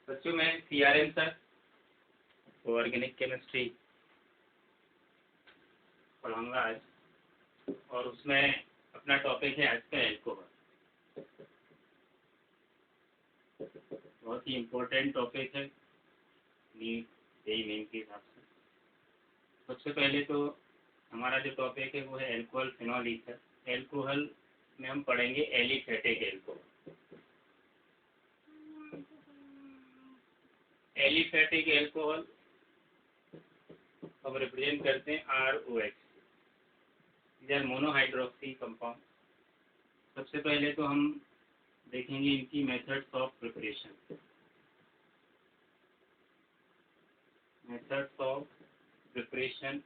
बच्चों मैं CRM sir organic chemistry पढ़ाऊँगा आज, और उसमें अपना टॉपिक है आज का एल्कोहल। बहुत ही इम्पोर्टेंट टॉपिक है नीट जेईई मेन के हिसाब से। सबसे पहले तो हमारा जो टॉपिक है वो है एल्कोहल फिनॉल ईथर। एल्कोहल में हम पढ़ेंगे एलिफेटिक एल्कोहल। एलिफेटिक एल्कोहल हम रिप्रेजेंट करते हैं ROH, इधर मोनोहाइड्रोक्सी कंपाउंड। सबसे पहले तो हम देखेंगे इनकी methods of preparation. Methods of preparation,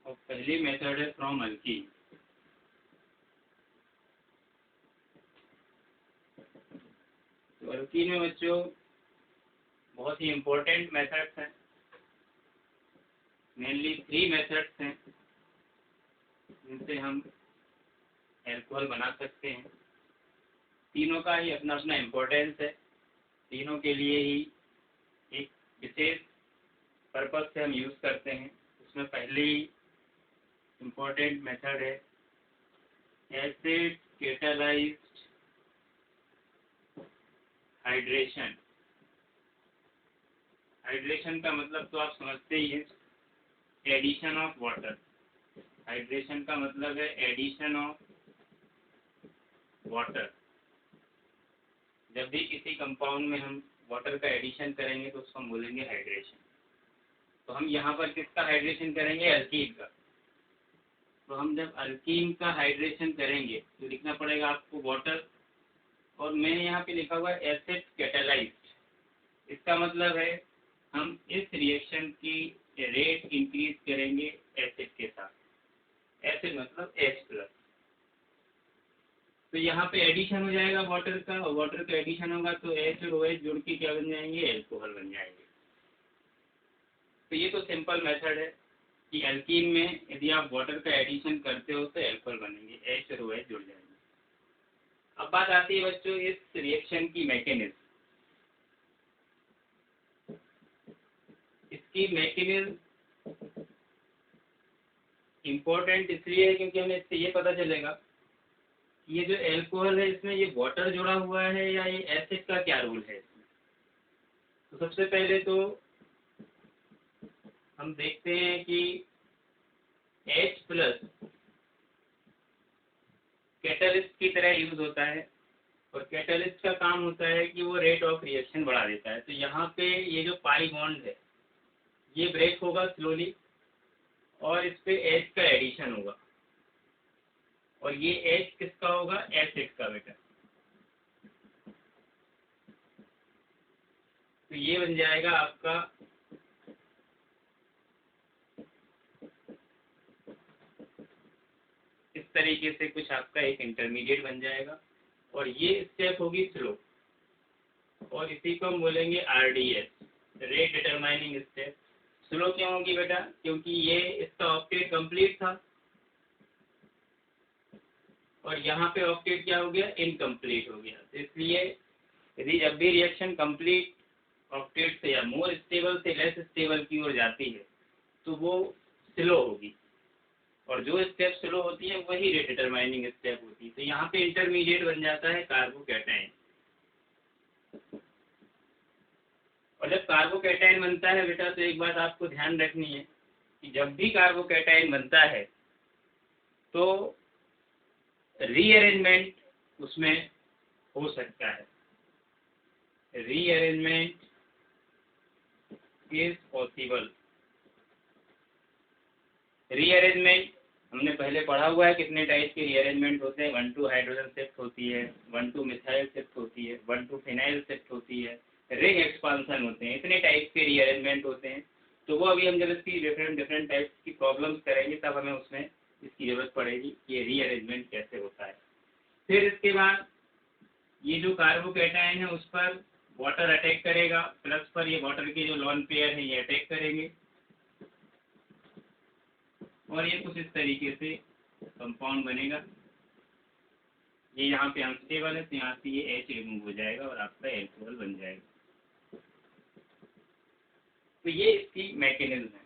और पहली मेथड है फ्रॉम अल्कीन। तो अल्कीन में बच्चों बहुत ही इम्पोर्टेंट मेथड्स हैं, मेनली 3 मेथड्स हैं जिनसे हम एल्कोहल बना सकते हैं। तीनों का ही अपना अपना इम्पोर्टेंस है, तीनों के लिए ही एक विशेष पर्पज से हम यूज़ करते हैं। उसमें पहली इम्पोर्टेंट मेथड है एसिड कैटालाइज्ड हाइड्रेशन। हाइड्रेशन का मतलब तो आप समझते ही हैं, एडिशन ऑफ वाटर। हाइड्रेशन का मतलब है एडिशन ऑफ वाटर। जब भी किसी कंपाउंड में हम वाटर का एडिशन करेंगे तो उसको हम बोलेंगे हाइड्रेशन। तो हम यहाँ पर किसका हाइड्रेशन करेंगे? अल्कीन का। तो हम जब अल्कीन का हाइड्रेशन करेंगे तो लिखना पड़ेगा आपको वाटर, और मैंने यहाँ पे लिखा हुआ है एसिड कैटालाइज्ड। इसका मतलब है हम इस रिएक्शन की रेट इंक्रीज करेंगे एसिड के साथ। एसिड मतलब H+। तो यहाँ पे एडिशन हो जाएगा वाटर का, और वाटर का एडिशन होगा तो H और OH जुड़ के क्या बन जाएंगे? एल्कोहल बन जाएंगे। तो ये तो सिंपल मेथड है कि एल्कीन में यदि आप वाटर का एडिशन करते हो तो एल्कोहल बनेंगे, H और OH जुड़ जाएंगे। अब बात आती है बच्चों इस रिएक्शन की मैकेनिज्म। इसकी मैकेनिज्म इम्पोर्टेंट इसलिए है क्योंकि हमें इससे ये पता चलेगा ये जो एल्कोहल है इसमें ये वाटर जुड़ा हुआ है या ये एसिड का क्या रोल है इसमें। तो सबसे पहले तो हम देखते हैं कि H+ कैटलिस्ट की तरह यूज होता है, और कैटलिस्ट का काम होता है कि वो रेट ऑफ रिएक्शन बढ़ा देता है। तो यहाँ पे ये जो पाई बॉन्ड है ये ब्रेक होगा स्लोली, और इस पे H का एडिशन होगा, और ये H किसका होगा? एसिड का बेटा। तो ये बन जाएगा आपका इस तरीके से कुछ आपका एक इंटरमीडिएट बन जाएगा, और ये स्टेप होगी स्लो, और इसी को हम बोलेंगे RDS, rate determining step. Slow क्यों होगी बेटा? क्योंकि ये इसका ऑक्टेट कंप्लीट था, और यहाँ पे ऑक्टेट क्या हो गया? इनकम्प्लीट हो गया। तो इसलिए यदि जब भी रिएक्शन कंप्लीट ऑक्टेट से या मोर स्टेबल से लेस स्टेबल की ओर जाती है तो वो स्लो होगी, और जो स्टेप स्लो होती है वही रेट डिटरमाइनिंग स्टेप होती है। तो यहाँ पे इंटरमीडिएट बन जाता है कार्बोकैटायन। और जब कार्बोकैटायन बनता है बेटा तो एक बात आपको ध्यान रखनी है कि जब भी कार्बोकैटायन बनता है तो रीअरेंजमेंट उसमें हो सकता है। Rearrangement is possible. रीअरेंजमेंट हमने पहले पढ़ा हुआ है कितने टाइप के रीअरेंजमेंट होते हैं। 1,2 हाइड्रोजन शिफ्ट होती है, 1,2 मिथाइल शिफ्ट होती है, 1,2 फिनाइल शिफ्ट होती है, रिंग एक्सपांसन होते हैं। इतने टाइप के रीअरेंजमेंट होते हैं। तो वो अभी हम जब इसकी डिफरेंट टाइप्स की प्रॉब्लम्स करेंगे तब हमें उसमें इसकी जरूरत पड़ेगी कि ये रीअरेंजमेंट कैसे होता है। फिर इसके बाद ये जो कार्बोकैटायन है उस पर वाटर अटैक करेगा, प्लस पर ये वाटर के जो लोन पेयर है ये अटैक करेंगे, और ये कुछ इस तरीके से कंपाउंड बनेगा। ये यहाँ पे अनस्टेबल है तो यहाँ से ये H रिमूव हो जाएगा और आपका एल्कोहल बन जाएगा। तो ये इसकी मैकेनिज्म है।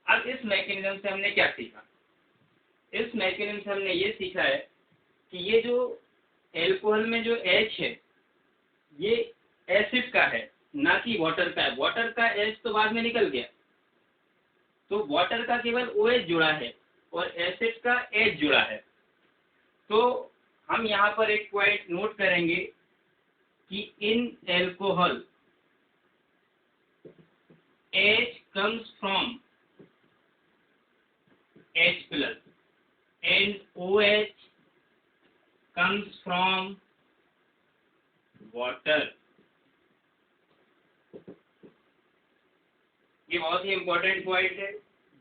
अब इस मैकेनिज्म से हमने क्या सीखा? इस मैकेनिज्म से हमने ये सीखा है कि ये जो एल्कोहल में जो H है ये एसिड का है, ना कि वाटर का है। वाटर का H तो बाद में निकल गया, तो वाटर का केवल OH जुड़ा है और एसिड का H जुड़ा है। तो हम यहाँ पर एक पॉइंट नोट करेंगे कि in alcohol H comes from H plus and OH comes from water। ये बहुत ही इम्पोर्टेंट पॉइंट है।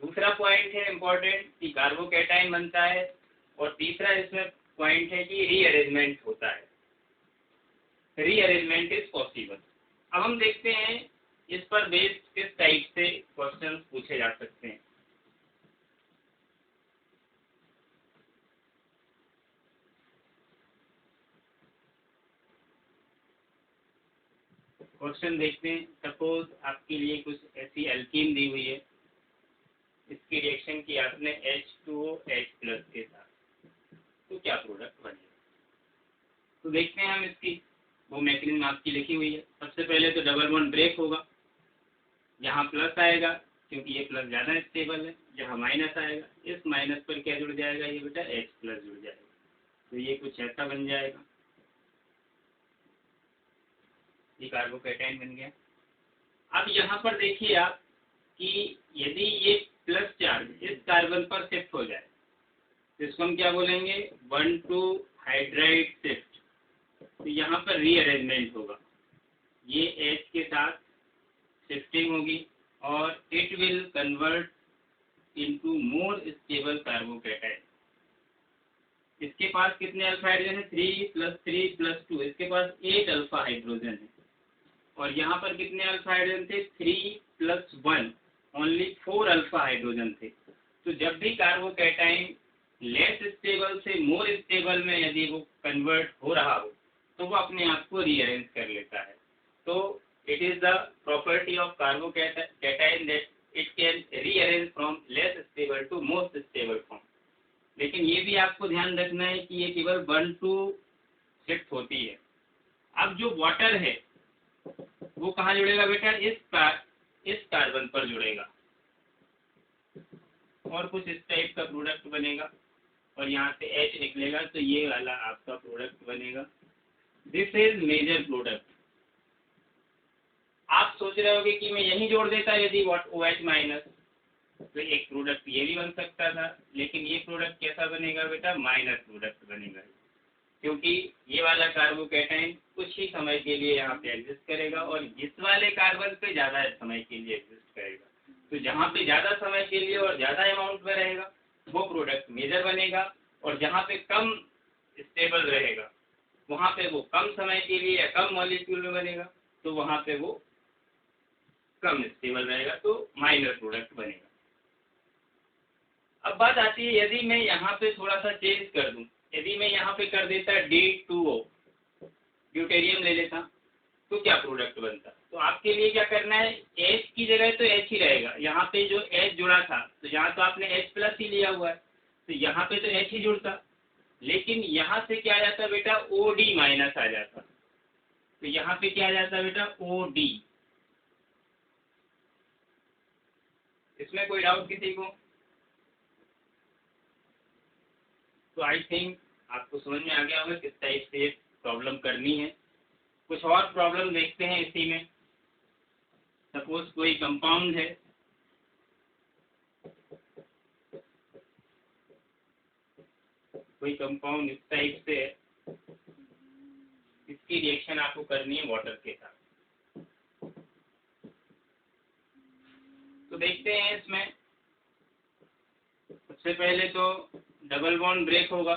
दूसरा पॉइंट है इम्पोर्टेंट कि कार्बोकैटायन बनता है, और तीसरा इसमें पॉइंट है कि रीअरेंजमेंट होता है। Rearrangement is possible. अब हम देखते हैं इस पर बेस्ड किस टाइप से क्वेश्चंस पूछे जा सकते हैं। क्वेश्चन देखते हैं। सपोज आपके लिए कुछ ऐसी एल्कीन दी हुई है, इसकी रिएक्शन की आपने H2OH+ के साथ, तो क्या प्रोडक्ट बनेगा? तो देखते हैं हम इसकी वो मैकेनिज्म आपकी लिखी हुई है। सबसे पहले तो डबल बॉन्ड ब्रेक होगा, यहाँ प्लस आएगा क्योंकि ये प्लस ज़्यादा स्टेबल है, यहाँ माइनस आएगा, इस माइनस पर क्या जुड़ जाएगा? ये बेटा H+ जुड़ जाएगा, तो ये कुछ ऐसा बन जाएगा। ये कार्बोकैटायन बन गया। अब यहाँ पर देखिए आप कि यदि ये प्लस चार्ज इस कार्बन पर शिफ्ट हो जाए तो इसको हम क्या बोलेंगे? 1,2 हाइड्राइड शिफ्ट। तो यहाँ पर रीअरेंजमेंट होगा, ये H के साथ शिफ्टिंग होगी और it will convert into more stable carbocation. इसके पास कितने अल्फा हाइड्रोजन है? 3 + 3 + 2, इसके पास 8 अल्फा हाइड्रोजन है। और यहाँ पर कितने अल्फा हाइड्रोजन थे? 3 + 1, ओनली 4 अल्फा हाइड्रोजन थे। तो जब भी कार्बोकैटायन लेस स्टेबल से मोर स्टेबल में यदि वो कन्वर्ट हो रहा हो तो वो अपने आप को रीअरेंज कर लेता है। तो it is the property of carbocation that it can rearrange from less stable to most stable form. लेकिन ये भी आपको ध्यान रखना है कि ये केवल 1-2 शिफ्ट होती है। अब जो वाटर है वो कहाँ जुड़ेगा बेटा? इस कार्बन पर जुड़ेगा और कुछ इस टाइप का प्रोडक्ट बनेगा और यहाँ से H निकलेगा, तो ये वाला आपका प्रोडक्ट बनेगा। This is major product. आप सोच रहे होगे कि मैं यही जोड़ देता यदि OH- तो एक प्रोडक्ट ये भी बन सकता था, लेकिन ये प्रोडक्ट कैसा बनेगा बेटा? माइनर प्रोडक्ट बनेगा, क्योंकि ये वाला कार्बोकैटायन कुछ ही समय के लिए यहाँ पे एग्जिस्ट करेगा और इस वाले कार्बन पे ज़्यादा समय के लिए एग्जिस्ट करेगा। तो जहाँ पे ज़्यादा समय के लिए और ज़्यादा अमाउंट में रहेगा वो प्रोडक्ट मेजर बनेगा, और जहाँ पे कम स्टेबल रहेगा वहाँ पे वो कम समय के लिए या कम मॉलिक्यूल में बनेगा, तो वहाँ पे वो कम स्टेबल रहेगा, तो माइनर प्रोडक्ट बनेगा। अब बात आती है, यदि मैं यहाँ पे थोड़ा सा चेंज कर दूं, यदि मैं यहाँ पे कर देता D2O, ड्यूटेरियम ले लेता, तो क्या प्रोडक्ट बनता? तो आपके लिए क्या करना है? H की जगह तो H ही रहेगा। यहाँ पे जो H जुड़ा था तो यहाँ तो आपने H+ ही लिया हुआ है, तो यहाँ पे तो H ही जुड़ता, लेकिन यहाँ से क्या आ जाता बेटा? OD- आ जाता। तो यहाँ पे क्या आ जाता बेटा? OD। इसमें कोई डाउट किसी को? तो आई थिंक आपको समझ में आ गया होगा किस टाइप से प्रॉब्लम करनी है। कुछ और प्रॉब्लम देखते हैं इसी में। सपोज कोई कंपाउंड है, कोई कंपाउंड इस टाइप से है, इसकी रिएक्शन आपको करनी है वाटर के साथ। तो देखते हैं इसमें सबसे पहले तो डबल बॉन्ड ब्रेक होगा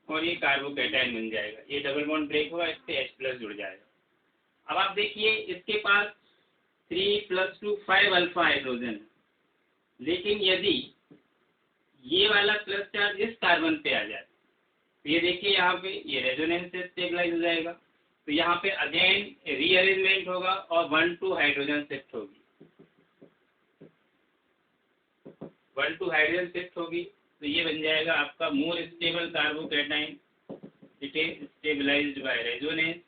और ये कार्बोकैटायन बन जाएगा। ये डबल बॉन्ड ब्रेक होगा, इससे H+ जुड़ जाएगा। अब आप देखिए इसके पास 3 + 2 5 अल्फा हाइड्रोजन है, लेकिन यदि ये वाला प्लस चार्ज इस कार्बन पे आ जाए तो ये देखिए यहाँ पे ये रेजोनेंस से स्टेबलाइज हो जाएगा। तो यहाँ पे अगेन रीअरेंजमेंट होगा और 1 2 हाइड्रोजन शिफ्ट होगी, 1 2 हाइड्रोजन शिफ्ट होगी। तो ये बन जाएगा आपका more stable carbocation, it is stabilised by resonance.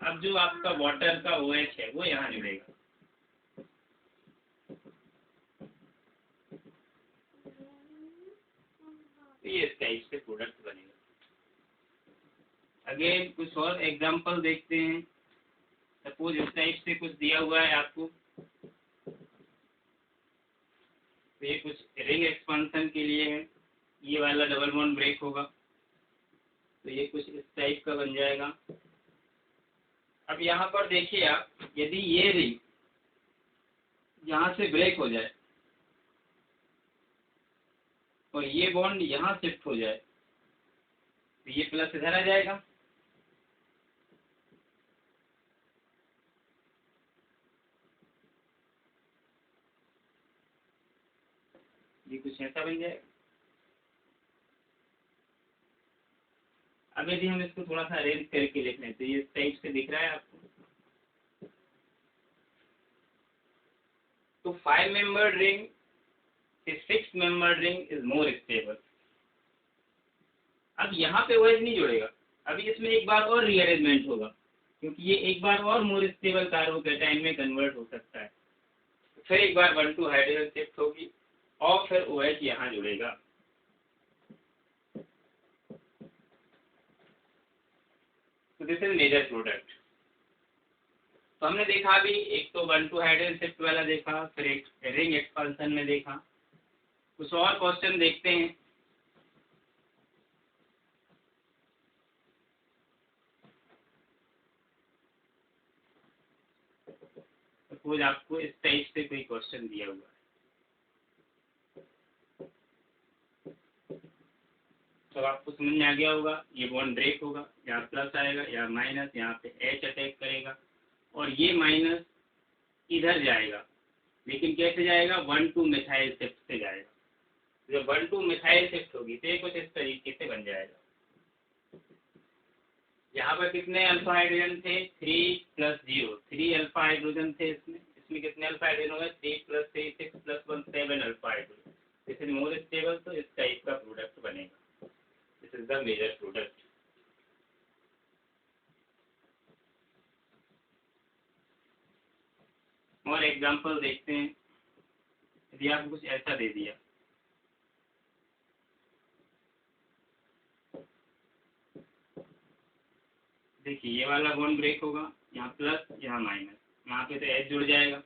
अब जो आपका वाटर का OH है वो यहाँ जुड़ेगा। तो ये इस टाइप से प्रोडक्ट बनेगा। अगेन कुछ और एग्जांपल देखते हैं। सपोज इस टाइप से कुछ दिया हुआ है आपको, तो ये कुछ रिंग एक्सपांसन के लिए है, ये वाला डबल बॉन्ड ब्रेक होगा तो ये कुछ इस टाइप का बन जाएगा। अब यहाँ पर देखिए आप, यदि ये रिंग यहाँ से ब्रेक हो जाए और ये बॉन्ड यहाँ शिफ्ट हो जाए तो ये प्लस इधर आ जाएगा, ये कुछ ऐसा बन जाएगा। अब यदि हम इसको थोड़ा सा अरेंज करके लिख लें तो ये इस टाइप से दिख रहा है आपको। तो 5 मेंबर्ड रिंग से 6 membered ring is more stable. अब यहाँ पे OH नहीं जुड़ेगा, अभी इसमें एक बार और रीअरेंजमेंट होगा क्योंकि ये एक बार और मोर स्टेबल कार्बोकैटायन में कन्वर्ट हो सकता है। फिर एक बार 1 2 हाइड्रोजन शिफ्ट होगी और फिर OH यहाँ जुड़ेगा। तो दिस इज मेजर प्रोडक्ट। तो हमने देखा अभी एक तो 1 2 हाइड्रोजन शिफ्ट वाला देखा, फिर एक रिंग एक्सपांसन में देखा। कुछ और क्वेश्चन देखते हैं। सपोज आपको इस टाइप से कोई क्वेश्चन दिया हुआ है, तो आपको समझ में आ गया होगा, ये बॉन्ड ब्रेक होगा, यहाँ प्लस आएगा, यहाँ माइनस, यहाँ पे H अटैक करेगा और ये माइनस इधर जाएगा, लेकिन कैसे जाएगा, 1 2 मिथाइल शिफ्ट से जाएगा। जब 1 2 मिथाइल शिफ्ट होगी तो ये कुछ इस तरीके से बन जाएगा। यहाँ पर कितने अल्फा हाइड्रोजन थे, 3 + 0, 3 अल्फा हाइड्रोजन थे इसमें कितने अल्फा हाइड्रोजन हो गए, 3 + 3 6 + 1 7 alpha hydrogen. This is more stable, तो इस टाइप का प्रोडक्ट बनेगा। This is the major product. और एग्जांपल देखते हैं। यदि आपको कुछ ऐसा दे दिया, देखिए ये वाला बॉन्ड ब्रेक होगा, यहाँ प्लस यहाँ माइनस, यहाँ पे तो H जुड़ जाएगा।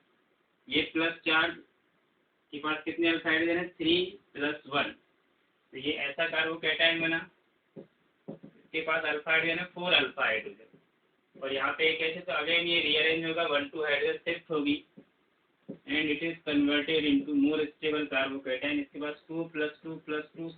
ये प्लस चार्ज के पास कितने अल्फा हाइड्रोजन है, 3 + 1, तो ये ऐसा कार्बोकैटायन बना। इसके पास अल्फा हाइड्रोजन है 4 अल्फा हाइड्रोजन और यहाँ पे एक ऐसे, तो अगेन ये रीअरेंज होगा, 1 2 हाइड्रोजन शिफ्ट होगी and it is converted into more stable carbocation. इसके पास 2 + 2 + 2